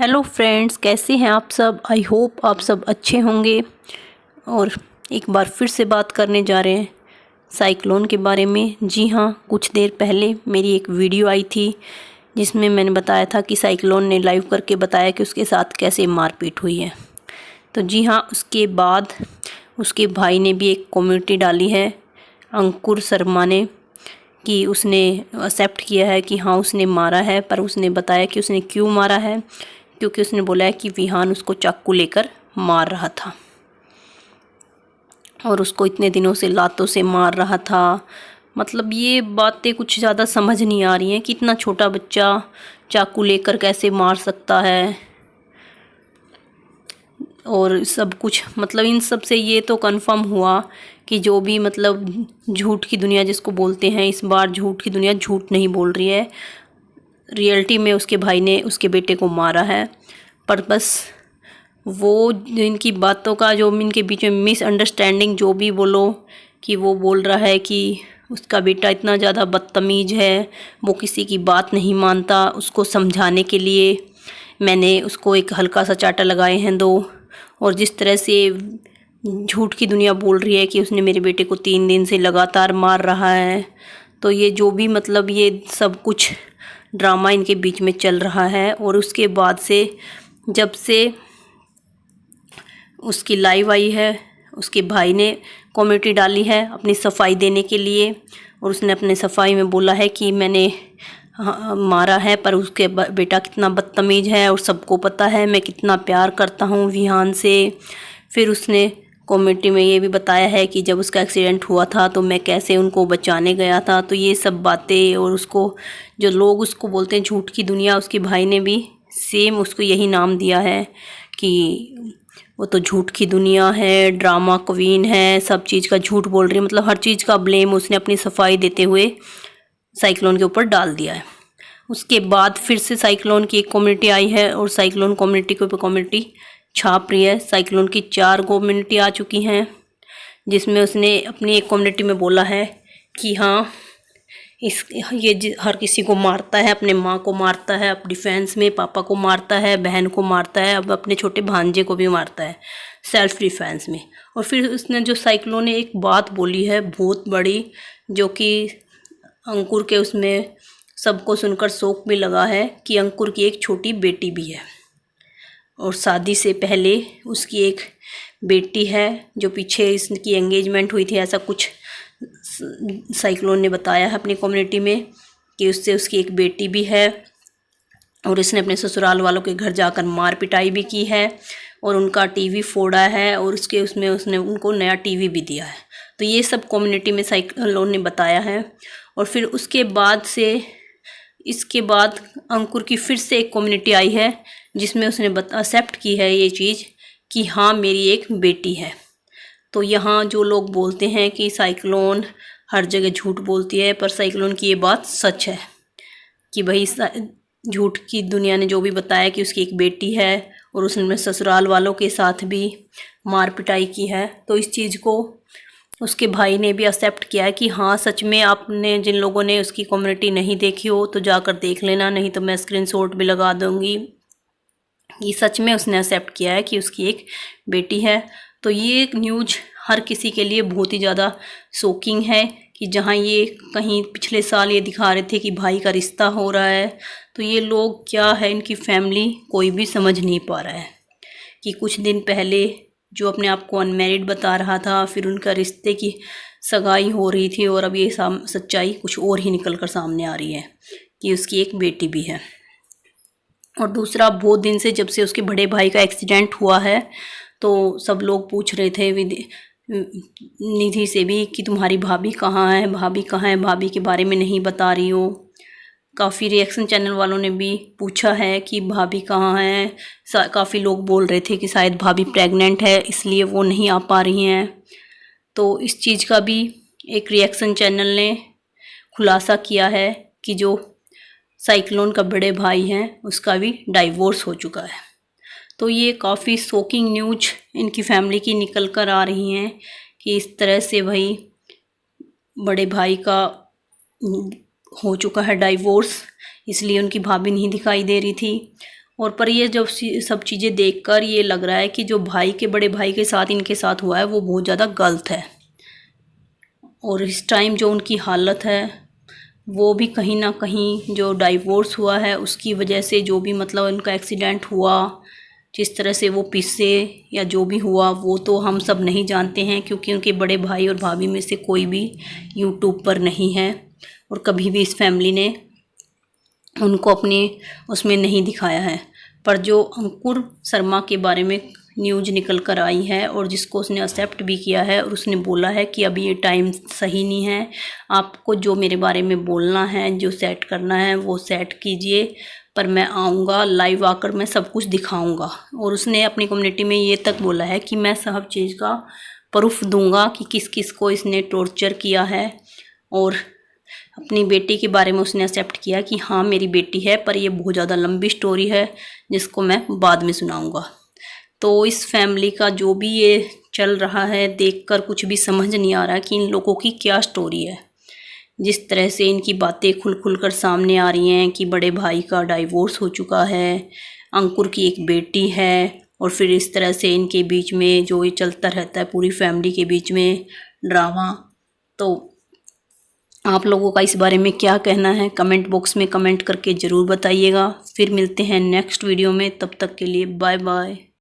Hello friends, कैसे हैं आप सब। आई होप आप सब अच्छे होंगे। और एक बार फिर से बात करने जा रहे हैं साइक्लोन के बारे में। जी हाँ, कुछ देर पहले मेरी एक वीडियो आई थी जिसमें मैंने बताया था कि साइक्लोन ने लाइव करके बताया कि उसके साथ कैसे मारपीट हुई है। तो जी हाँ, उसके बाद उसके भाई ने भी एक कम्युनिटी डाली है, अंकुर शर्मा ने, कि उसने एक्सेप्ट किया है कि हाँ उसने मारा है। पर उसने बताया कि उसने क्यों मारा है, क्योंकि उसने बोला है कि विहान उसको चाकू लेकर मार रहा था और उसको इतने दिनों से लातों से मार रहा था। मतलब ये बातें कुछ ज़्यादा समझ नहीं आ रही हैं कि इतना छोटा बच्चा चाकू लेकर कैसे मार सकता है। और सब कुछ मतलब इन सब से ये तो कंफर्म हुआ कि जो भी मतलब झूठ की दुनिया जिसको बोलते हैं, इस बार झूठ की दुनिया झूठ नहीं बोल रही है। रियलिटी में उसके भाई ने उसके बेटे को मारा है। पर बस वो इनकी बातों का जो इनके बीच में मिसअंडरस्टैंडिंग जो भी बोलो, कि वो बोल रहा है कि उसका बेटा इतना ज़्यादा बदतमीज़ है, वो किसी की बात नहीं मानता। उसको समझाने के लिए मैंने उसको एक हल्का सा चाटा लगाए हैं दो। और जिस तरह से झूठ की दुनिया बोल रही है कि उसने मेरे बेटे को 3 दिन से लगातार मार रहा है। तो ये जो भी मतलब ये सब कुछ ड्रामा इनके बीच में चल रहा है। और उसके बाद से जब से उसकी लाइव आई है, उसके भाई ने कमेंट्री डाली है अपनी सफाई देने के लिए। और उसने अपने सफाई में बोला है कि मैंने मारा है, पर उसके बेटा कितना बदतमीज़ है और सबको पता है मैं कितना प्यार करता हूँ विहान से। फिर उसने कमेंट्री में ये भी बताया है कि जब उसका एक्सीडेंट हुआ था तो मैं कैसे उनको बचाने गया था। तो ये सब बातें, और उसको जो लोग उसको बोलते हैं झूठ की दुनिया, उसके भाई ने भी सेम उसको यही नाम दिया है कि वो तो झूठ की दुनिया है, ड्रामा क्वीन है, सब चीज़ का झूठ बोल रही है। मतलब हर चीज़ का ब्लेम उसने अपनी सफाई देते हुए साइक्लोन के ऊपर डाल दिया है। उसके बाद फिर से साइक्लोन की एक कम्युनिटी आई है और साइक्लोन कम्युनिटी के ऊपर कम्युनिटी छाप रही है। साइक्लोन की 4 कम्युनिटी आ चुकी हैं, जिसमें उसने अपनी एक कम्युनिटी में बोला है कि हाँ हर किसी को मारता है, अपने माँ को मारता है, अब डिफेंस में पापा को मारता है, बहन को मारता है, अब अपने छोटे भांजे को भी मारता है सेल्फ डिफेंस में। और फिर उसने जो साइक्लोन ने एक बात बोली है बहुत बड़ी, जो कि अंकुर के उसमें सबको सुनकर शौक भी लगा है, कि अंकुर की एक छोटी बेटी भी है और शादी से पहले उसकी एक बेटी है जो पीछे इसकी एंगेजमेंट हुई थी, ऐसा कुछ साइक्लोन ने बताया है अपनी कम्युनिटी में कि उससे उसकी एक बेटी भी है। और इसने अपने ससुराल वालों के घर जाकर मार पिटाई भी की है और उनका टीवी फोड़ा है और उसके उसमें उसने उनको नया टीवी भी दिया है। तो ये सब कम्युनिटी में साइक्लोन ने बताया है। और फिर उसके बाद से इसके बाद अंकुर की फिर से एक कम्युनिटी आई है जिसमें उसने एक्सेप्ट की है ये चीज़ कि हाँ मेरी एक बेटी है। तो यहाँ जो लोग बोलते हैं कि साइक्लोन हर जगह झूठ बोलती है, पर साइक्लोन की ये बात सच है कि भाई झूठ की दुनिया ने जो भी बताया कि उसकी एक बेटी है और उसने ससुराल वालों के साथ भी मार पिटाई की है, तो इस चीज़ को उसके भाई ने भी एक्सेप्ट किया है कि हाँ सच में। आपने जिन लोगों ने उसकी कम्युनिटी नहीं देखी हो तो जाकर देख लेना, नहीं तो मैं स्क्रीनशॉट भी लगा दूँगी। ये सच में उसने एक्सेप्ट किया है कि उसकी एक बेटी है। तो ये न्यूज़ हर किसी के लिए बहुत ही ज़्यादा शॉकिंग है कि जहाँ ये कहीं पिछले साल ये दिखा रहे थे कि भाई का रिश्ता हो रहा है, तो ये लोग क्या है, इनकी फैमिली कोई भी समझ नहीं पा रहा है कि कुछ दिन पहले जो अपने आप को अनमैरिड बता रहा था, फिर उनका रिश्ते की सगाई हो रही थी और अब ये सच्चाई कुछ और ही निकल कर सामने आ रही है कि उसकी एक बेटी भी है। और दूसरा, बहुत दिन से जब से उसके बड़े भाई का एक्सीडेंट हुआ है तो सब लोग पूछ रहे थे निधि से भी कि तुम्हारी भाभी कहाँ है, भाभी कहाँ है, भाभी के बारे में नहीं बता रही हो। काफ़ी रिएक्शन चैनल वालों ने भी पूछा है कि भाभी कहाँ है। काफ़ी लोग बोल रहे थे कि शायद भाभी प्रेग्नेंट है इसलिए वो नहीं आ पा रही हैं। तो इस चीज़ का भी एक रिएक्शन चैनल ने खुलासा किया है कि जो साइक्लोन का बड़े भाई हैं उसका भी डाइवोर्स हो चुका है। तो ये काफ़ी शॉकिंग न्यूज़ इनकी फैमिली की निकल कर आ रही हैं कि इस तरह से भाई बड़े भाई का हो चुका है डाइवोर्स, इसलिए उनकी भाभी नहीं दिखाई दे रही थी। और पर ये जब सब चीज़ें देखकर ये लग रहा है कि जो भाई के बड़े भाई के साथ इनके साथ हुआ है वो बहुत ज़्यादा गलत है। और इस टाइम जो उनकी हालत है वो भी कहीं ना कहीं जो डाइवोर्स हुआ है उसकी वजह से, जो भी मतलब उनका एक्सीडेंट हुआ, जिस तरह से वो पिसे या जो भी हुआ वो तो हम सब नहीं जानते हैं, क्योंकि उनके बड़े भाई और भाभी में से कोई भी यूट्यूब पर नहीं है और कभी भी इस फैमिली ने उनको अपने उसमें नहीं दिखाया है। पर जो अंकुर शर्मा के बारे में न्यूज़ निकल कर आई है और जिसको उसने एक्सेप्ट भी किया है और उसने बोला है कि अभी ये टाइम सही नहीं है, आपको जो मेरे बारे में बोलना है, जो सेट करना है वो सेट कीजिए, पर मैं आऊँगा लाइव आकर मैं सब कुछ दिखाऊँगा। और उसने अपनी कम्युनिटी में ये तक बोला है कि मैं सब चीज़ का प्रूफ दूँगा कि किस किस को इसने टॉर्चर किया है। और अपनी बेटी के बारे में उसने एक्सेप्ट किया कि हाँ मेरी बेटी है, पर ये बहुत ज़्यादा लंबी स्टोरी है जिसको मैं बाद में सुनाऊँगा। तो इस फैमिली का जो भी ये चल रहा है देखकर कुछ भी समझ नहीं आ रहा कि इन लोगों की क्या स्टोरी है। जिस तरह से इनकी बातें खुल कर सामने आ रही हैं कि बड़े भाई का डाइवोर्स हो चुका है, अंकुर की एक बेटी है, और फिर इस तरह से इनके बीच में जो ये चलता रहता है पूरी फैमिली के बीच में ड्रामा। तो आप लोगों का इस बारे में क्या कहना है कमेंट बॉक्स में कमेंट करके ज़रूर बताइएगा। फिर मिलते हैं नेक्स्ट वीडियो में, तब तक के लिए बाय बाय।